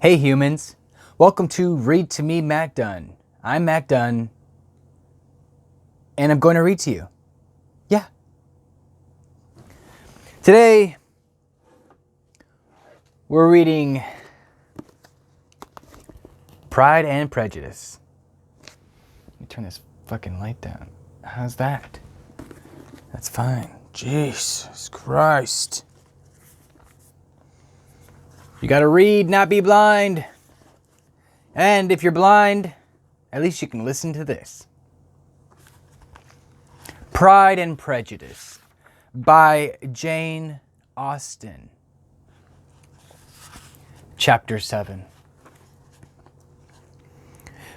Hey humans, welcome to Read to Me, Matt Dunn. I'm Matt Dunn, and I'm going to read to you. Yeah. Today, we're reading Pride and Prejudice. Let me turn this fucking light down. How's that? That's fine. Jesus Christ. You gotta read, not be blind. And if you're blind, at least you can listen to this. Pride and Prejudice by Jane Austen. Chapter 7.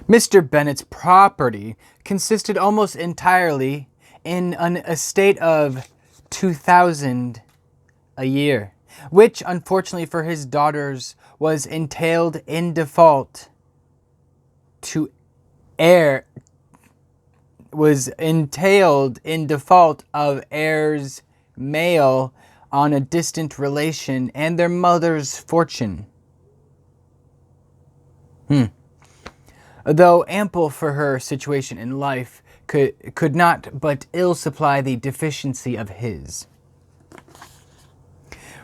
Mr. Bennet's property consisted almost entirely in an estate of $2,000 a year, which, unfortunately for his daughters, was entailed in default of heirs male on a distant relation and their mother's fortune. Though ample for her situation in life, could not but ill supply the deficiency of his.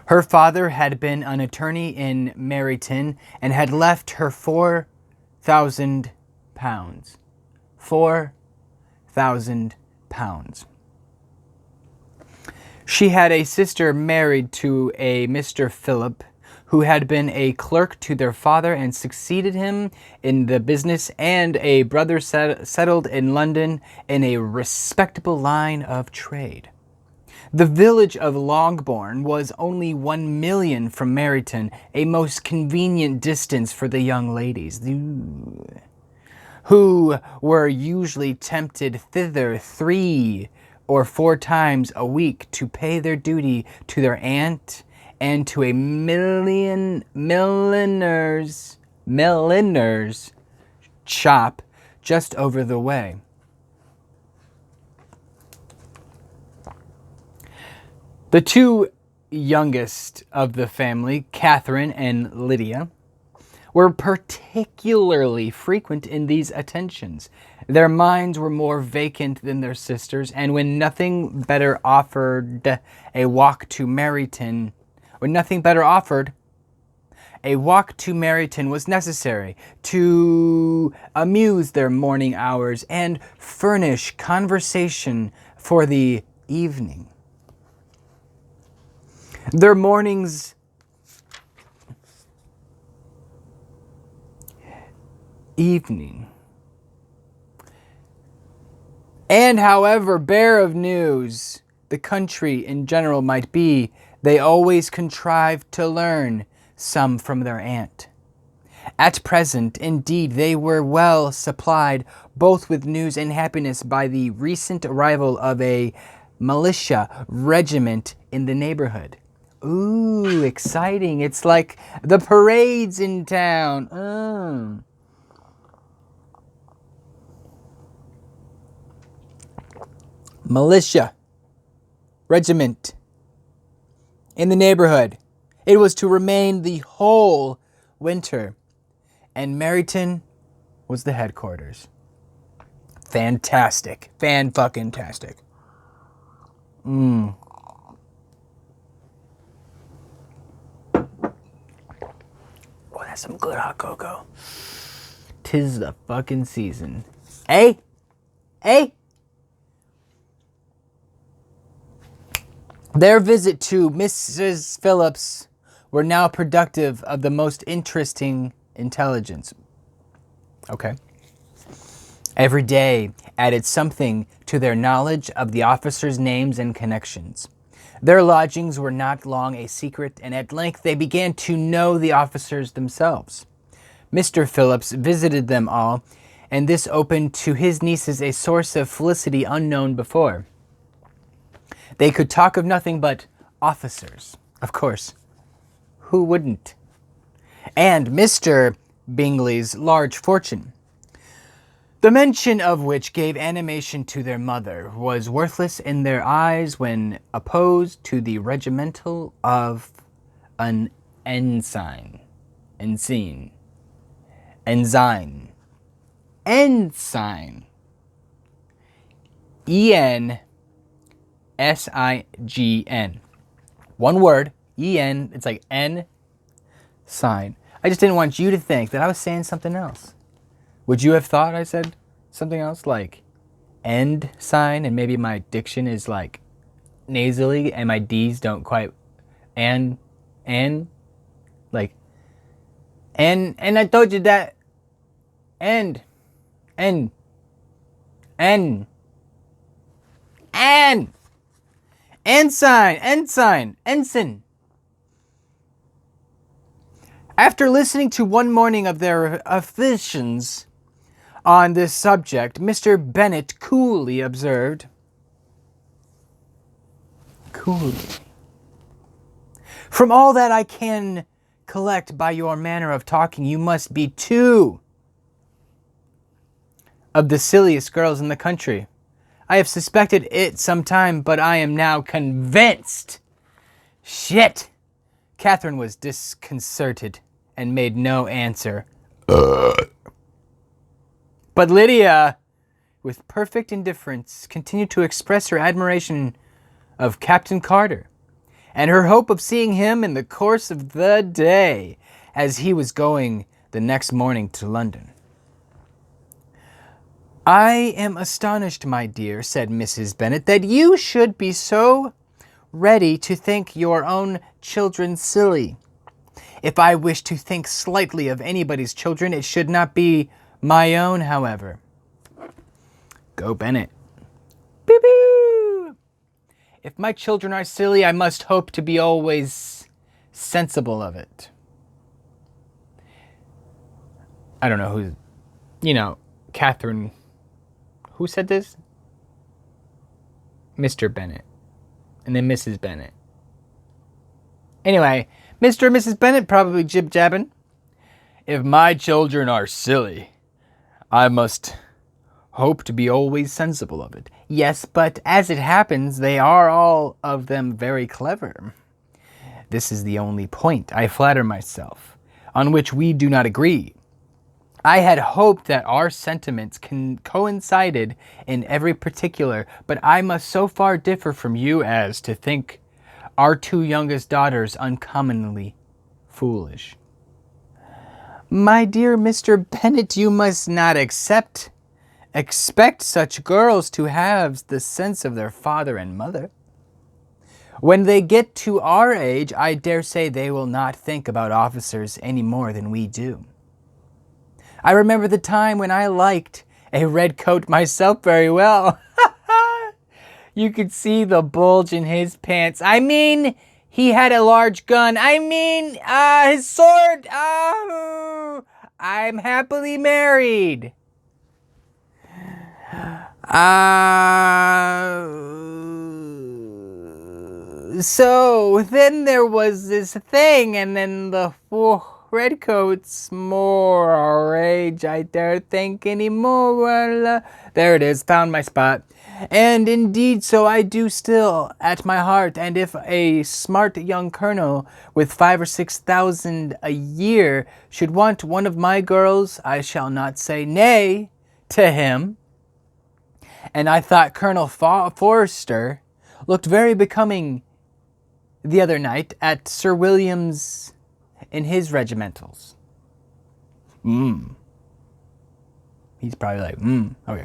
Her father had been an attorney in Meryton and had left her £4,000. £4,000. She had a sister married to a Mr. Philip, who had been a clerk to their father and succeeded him in the business, and a brother settled in London in a respectable line of trade. The village of Longbourn was only 1 million from Meryton, a most convenient distance for the young ladies, who were usually tempted thither 3 or 4 times a week to pay their duty to their aunt and to a milliner's shop just over the way. The 2 youngest of the family, Catherine and Lydia, were particularly frequent in these attentions. Their minds were more vacant than their sisters', and when nothing better offered, a walk to Meryton was necessary to amuse their morning hours and furnish conversation for the evening. Their mornings and however bare of news the country in general might be, they always contrived to learn some from their aunt. At present, indeed, they were well supplied both with news and happiness by the recent arrival of a militia regiment in the neighborhood. Ooh, exciting. It's like the parades in town. Militia regiment in the neighborhood. It was to remain the whole winter, and Meryton was the headquarters. Fantastic. Fan-fucking-tastic. Oh, that's some good hot cocoa. 'Tis the fucking season. Hey! Their visit to Mrs. Phillips were now productive of the most interesting intelligence. Okay. Every day added something to their knowledge of the officers' names and connections. Their lodgings were not long a secret, and at length they began to know the officers themselves. Mr. Phillips visited them all, and this opened to his nieces a source of felicity unknown before. They could talk of nothing but officers, of course. Who wouldn't? And Mr. Bingley's large fortune, the mention of which gave animation to their mother, was worthless in their eyes when opposed to the regimental of an ensign. Ensign. Ensign. E-N-S-I-G-N. One word. E-N. It's like N. Sign. I just didn't want you to think that I was saying something else. Would you have thought I said something else like end sign, and maybe my diction is like nasally and my D's don't quite and like and I told you that and ensign, ensign. After listening to one morning of their effusions on this subject, Mr. Bennet coolly observed, "From all that I can collect by your manner of talking, you must be two of the silliest girls in the country. I have suspected it some time, but I am now convinced." Shit! Catherine was disconcerted and made no answer. But Lydia, with perfect indifference, continued to express her admiration of Captain Carter and her hope of seeing him in the course of the day, as he was going the next morning to London. "I am astonished, my dear," said Mrs. Bennet, "that you should be so ready to think your own children silly. If I wish to think slightly of anybody's children, it should not be my own, however." Go Bennet. Boo boo! "If my children are silly, I must hope to be always sensible of it." I don't know who, Catherine, who said this? Mr. Bennet. And then Mrs. Bennet. Anyway, Mr. and Mrs. Bennet probably jib-jabbing. "If my children are silly, I must hope to be always sensible of it." Yes, but as it happens, they are all of them very clever. This is the only point, I flatter myself, on which we do not agree. I had hoped that our sentiments coincided in every particular, but I must so far differ from you as to think our two youngest daughters uncommonly foolish. My dear Mr. Bennet, you must not expect such girls to have the sense of their father and mother. When they get to our age, I dare say they will not think about officers any more than we do. I remember the time when I liked a red coat myself very well. You could see the bulge in his pants. I mean, he had a large gun. I mean, his sword. Oh, I'm happily married. So then there was this thing, and then the redcoats more our age, I dare think anymore. Well, there it is, found my spot. And indeed, so I do still, at my heart. And if a smart young colonel with 5,000 or 6,000 a year should want one of my girls, I shall not say nay to him. And I thought Colonel Forster looked very becoming the other night at Sir William's in his regimentals. He's probably like, okay.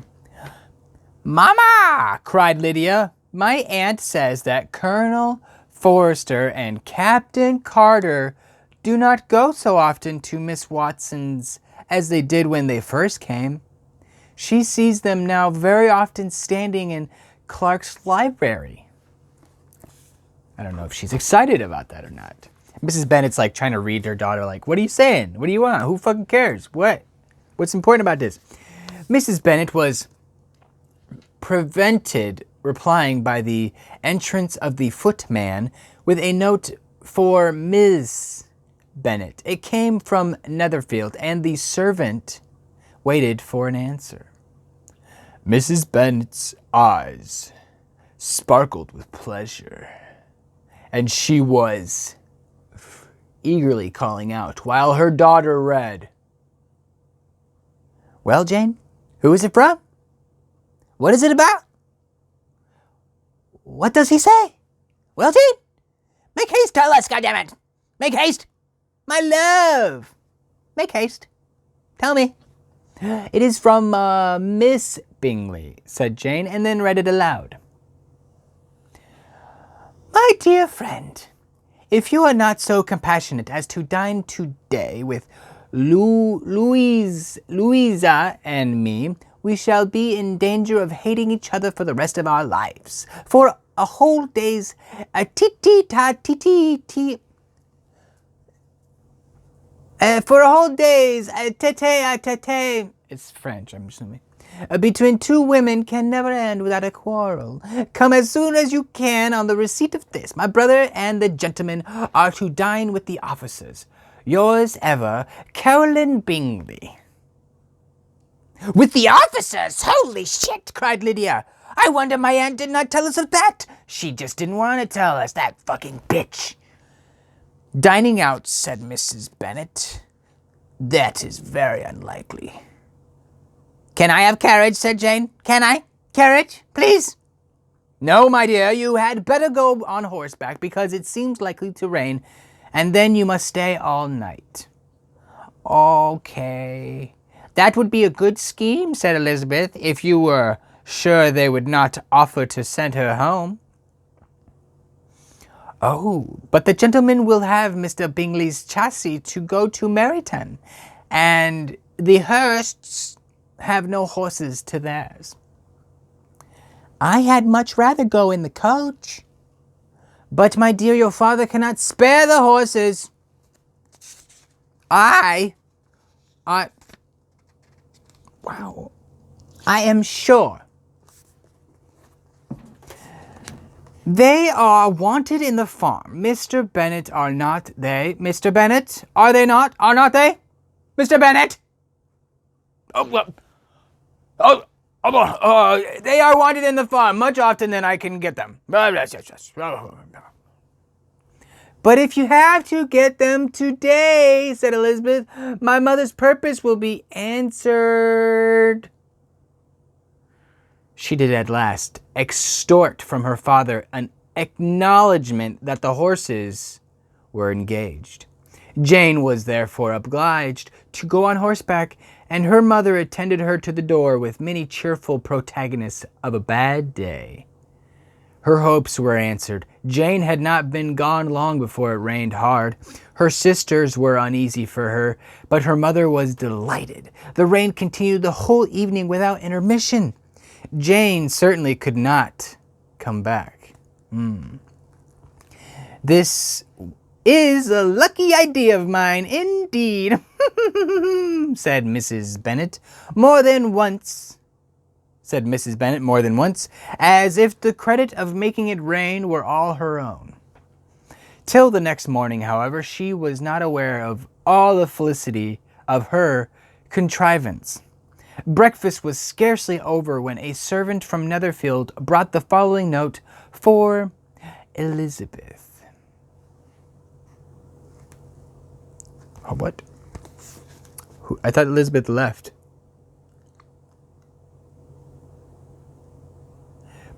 "Mama!" cried Lydia. "My aunt says that Colonel Forster and Captain Carter do not go so often to Miss Watson's as they did when they first came. She sees them now very often standing in Clark's library." I don't know if she's excited about that or not. Mrs. Bennet's like trying to read her daughter like, "What are you saying? What do you want? Who fucking cares? What's important about this?" Mrs. Bennet was prevented replying by the entrance of the footman with a note for Miss Bennet. It came from Netherfield, and the servant waited for an answer. Mrs. Bennet's eyes sparkled with pleasure, and she was eagerly calling out while her daughter read, Well, Jane, who is it from? What is it about? What does he say? Well, Jane, make haste, tell us, goddammit! Make haste! My love! Make haste. Tell me. It is from Miss Bingley, said Jane, and then read it aloud. My dear friend, if you are not so compassionate as to dine today with Louisa and me, we shall be in danger of hating each other for the rest of our lives. For a whole day's for a whole day's tete, it's French, I'm assuming, between two women can never end without a quarrel. Come as soon as you can on the receipt of this. My brother and the gentleman are to dine with the officers. Yours ever, Caroline Bingley. With the officers? Holy shit, cried Lydia. I wonder my aunt did not tell us of that. She just didn't want to tell us, that fucking bitch. Dining out, said Mrs. Bennet. That is very unlikely. Can I have carriage, said Jane. Can I? Carriage, please? No, my dear, you had better go on horseback because it seems likely to rain, and then you must stay all night. Okay. That would be a good scheme, said Elizabeth, if you were sure they would not offer to send her home. Oh, but the gentleman will have Mr. Bingley's chassis to go to Meryton, and the Hursts have no horses to theirs. I had much rather go in the coach. But, my dear, your father cannot spare the horses. Wow. I am sure. They are wanted in the farm. Mr. Bennet are not they? Mr. Bennet? Are they not? Are not they? Mr. Bennet? They are wanted in the farm much often than I can get them. But if you have to get them today, said Elizabeth, my mother's purpose will be answered. She did at last extort from her father an acknowledgement that the horses were engaged. Jane was therefore obliged to go on horseback, and her mother attended her to the door with many cheerful protagonists of a bad day. Her hopes were answered. Jane had not been gone long before it rained hard. Her sisters were uneasy for her, but her mother was delighted. The rain continued the whole evening without intermission. Jane certainly could not come back. This is a lucky idea of mine, indeed, said Mrs. Bennet more than once, as if the credit of making it rain were all her own. Till the next morning, however, she was not aware of all the felicity of her contrivance. Breakfast was scarcely over when a servant from Netherfield brought the following note for Elizabeth. Oh, what? I thought Elizabeth left.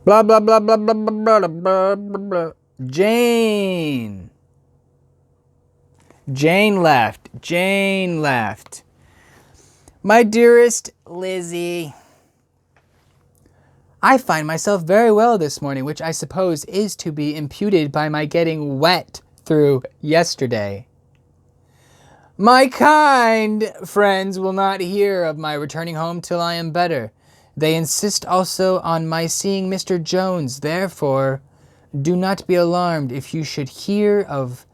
Blah, blah, blah, blah, blah, blah, blah, blah, blah, blah. Jane. Jane left. My dearest Lizzie, I find myself very well this morning, which I suppose is to be imputed by my getting wet through yesterday. My kind friends will not hear of my returning home till I am better. They insist also on my seeing Mr. Jones. Therefore, do not be alarmed if you should hear of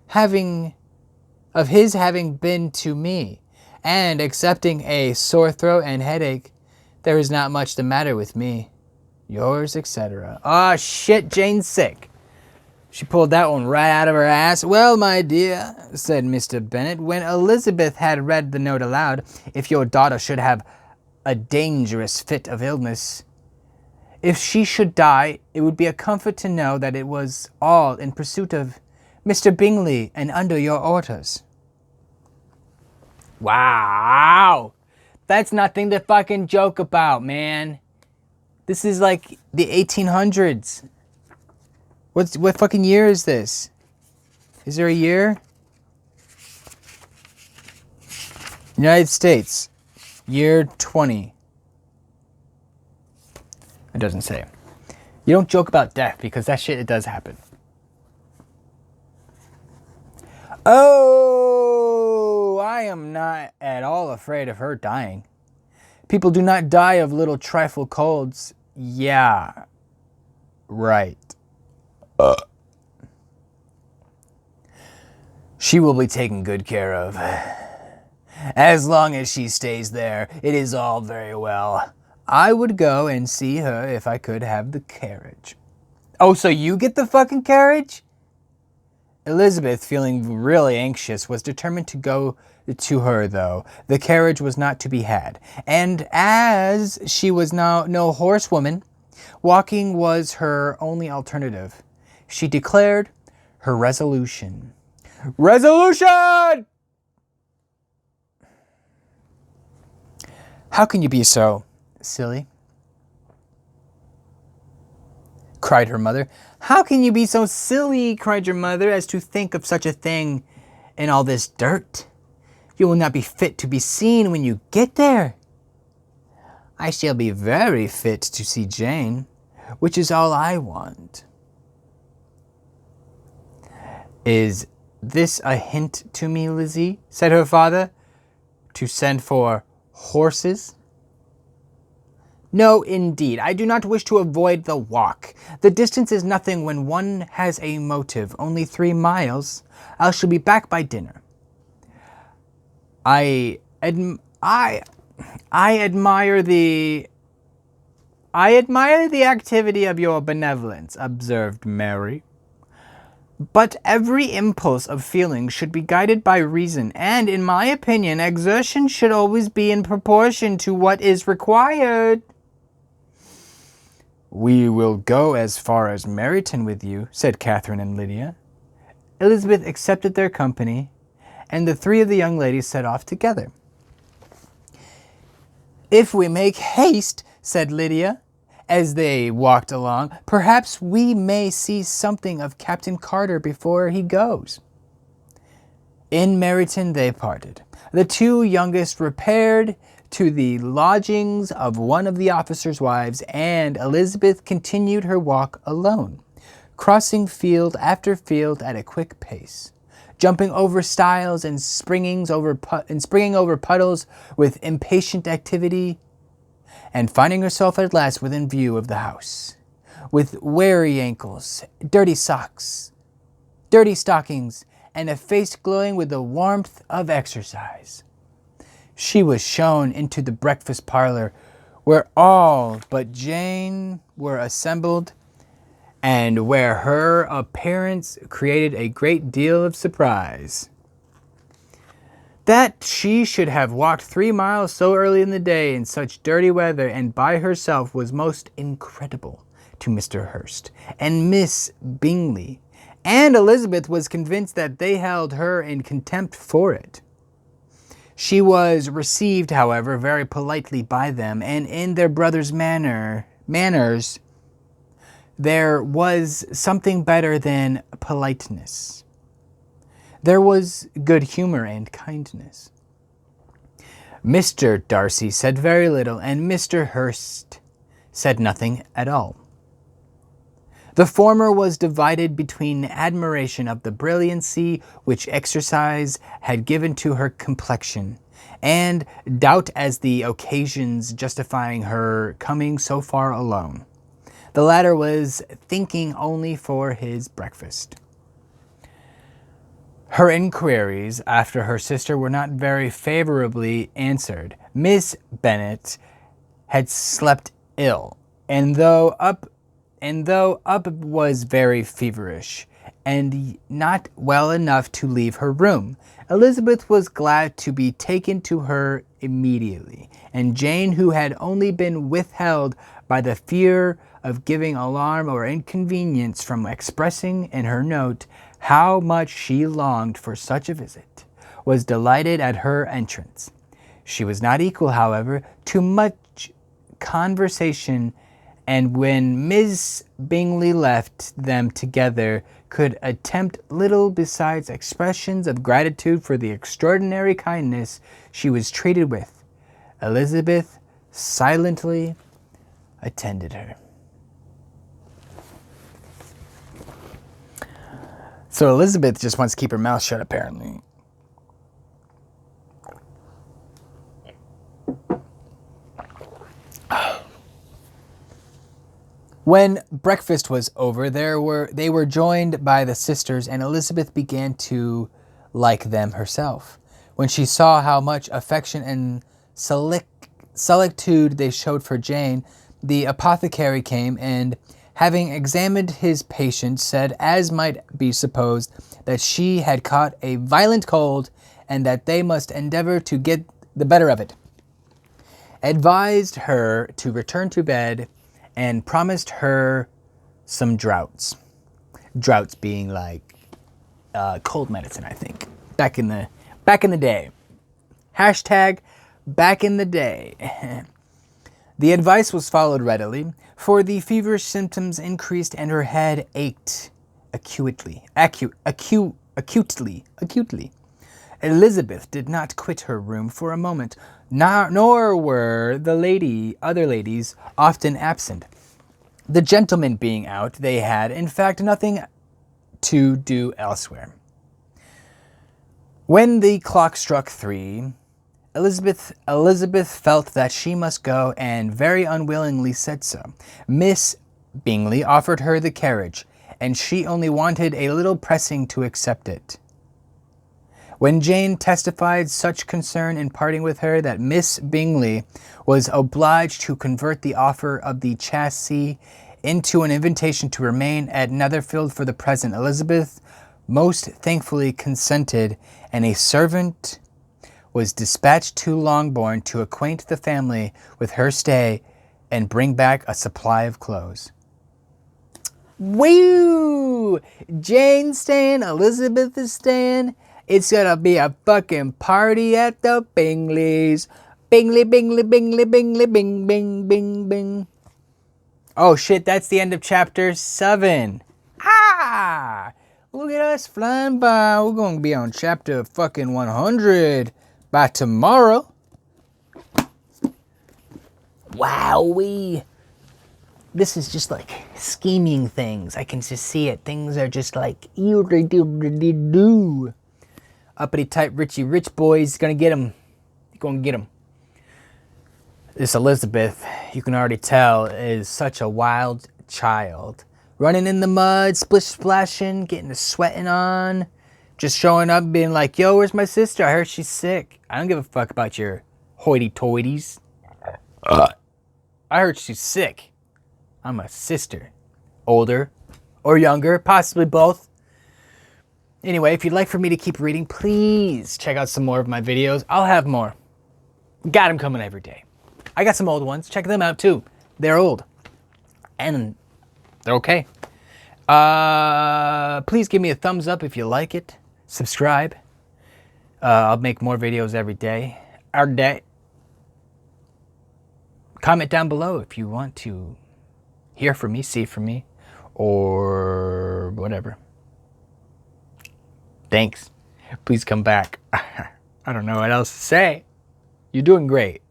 his having been to me. And excepting a sore throat and headache, there is not much the matter with me. Yours, etc. Ah, shit, Jane's sick. She pulled that one right out of her ass. Well, my dear, said Mr. Bennet, when Elizabeth had read the note aloud, if your daughter should have a dangerous fit of illness, if she should die, it would be a comfort to know that it was all in pursuit of Mr. Bingley and under your orders. Wow! That's nothing to fucking joke about, man. This is like the 1800s. What fucking year is this? Is there a year? United States. Year 20. It doesn't say. You don't joke about death because that shit, it does happen. Oh, I am not at all afraid of her dying. People do not die of little trifle colds. Yeah, right. She will be taken good care of. As long as she stays there, it is all very well. I would go and see her if I could have the carriage. Oh, so you get the fucking carriage? Elizabeth, feeling really anxious, was determined to go to her, though. The carriage was not to be had, and as she was now no horsewoman, walking was her only alternative. She declared her resolution. Resolution! How can you be so silly? Cried her mother. How can you be so silly, cried your mother, as to think of such a thing in all this dirt? You will not be fit to be seen when you get there. I shall be very fit to see Jane, which is all I want. Is this a hint to me, Lizzie? Said her father. To send for horses? No, indeed. I do not wish to avoid the walk. The distance is nothing when one has a motive. Only 3 miles. I shall be back by dinner. I admire the activity of your benevolence, observed Mary. But every impulse of feeling should be guided by reason, and in my opinion, exertion should always be in proportion to what is required. We will go as far as Meryton with you, said Catherine and Lydia. Elizabeth accepted their company, and the 3 of the young ladies set off together. If we make haste, said Lydia, as they walked along, perhaps we may see something of Captain Carter before he goes. In Meryton they parted. The 2 youngest repaired to the lodgings of one of the officers' wives, and Elizabeth continued her walk alone, crossing field after field at a quick pace, jumping over stiles and springing over puddles with impatient activity, and finding herself at last within view of the house, with weary ankles, dirty socks, dirty stockings, and a face glowing with the warmth of exercise. She was shown into the breakfast parlor, where all but Jane were assembled, and where her appearance created a great deal of surprise. That she should have walked 3 miles so early in the day in such dirty weather and by herself was most incredible to Mr. Hurst and Miss Bingley, and Elizabeth was convinced that they held her in contempt for it. She was received, however, very politely by them, and in their brother's manners there was something better than politeness. There was good humor and kindness. Mr. Darcy said very little, and Mr. Hurst said nothing at all. The former was divided between admiration of the brilliancy which exercise had given to her complexion, and doubt as the occasions justifying her coming so far alone. The latter was thinking only for his breakfast. Her inquiries after her sister were not very favorably answered. Miss Bennet had slept ill, and though up was very feverish, and not well enough to leave her room. Elizabeth was glad to be taken to her immediately, and Jane, who had only been withheld by the fear of giving alarm or inconvenience from expressing in her note how much she longed for such a visit, was delighted at her entrance. She was not equal, however, to much conversation, and when Miss Bingley left them together, could attempt little besides expressions of gratitude for the extraordinary kindness she was treated with. Elizabeth silently attended her. So Elizabeth just wants to keep her mouth shut, apparently. When breakfast was over, they were joined by the sisters, and Elizabeth began to like them herself. When she saw how much affection and solicitude they showed for Jane, the apothecary came, and having examined his patient, said, as might be supposed, that she had caught a violent cold, and that they must endeavour to get the better of it. Advised her to return to bed, and promised her some draughts. Draughts being like cold medicine, I think. Back in the day. Hashtag back in the day. The advice was followed readily, for the feverish symptoms increased and her head ached acutely. Elizabeth did not quit her room for a moment, nor were the other ladies often absent. The gentlemen being out, they had, in fact, nothing to do elsewhere. When the clock struck 3, Elizabeth felt that she must go, and very unwillingly said so. Miss Bingley offered her the carriage, and she only wanted a little pressing to accept it. When Jane testified such concern in parting with her that Miss Bingley was obliged to convert the offer of the chassis into an invitation to remain at Netherfield for the present, Elizabeth most thankfully consented, and a servant was dispatched to Longbourn to acquaint the family with her stay and bring back a supply of clothes. Woo! Jane's staying, Elizabeth is staying. It's gonna be a fucking party at the Bingleys. Bingley, Bingley, Bingley, Bingley, Bing, Bing, Bing, Bing. Oh shit, that's the end of chapter 7. Ah! Look at us flying by. We're gonna be on chapter fucking 100 by tomorrow. Wowee. This is just like scheming things. I can just see it. Things are just like do. Uppity type Richie Rich boys gonna get him. Gonna get him. This Elizabeth, you can already tell, is such a wild child. Running in the mud, splish splashing, getting the sweating on. Just showing up being like, yo, where's my sister? I heard she's sick. I don't give a fuck about your hoity-toities. I heard she's sick. I'm a sister. Older or younger, possibly both. Anyway, if you'd like for me to keep reading, please check out some more of my videos. I'll have more. Got them coming every day. I got some old ones. Check them out too. They're old. And they're okay. Please give me a thumbs up if you like it. Subscribe. I'll make more videos every day. Comment down below if you want to hear from me, see from me, or whatever. Thanks. Please come back. I don't know what else to say. You're doing great.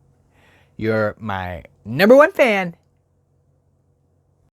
You're my #1 fan.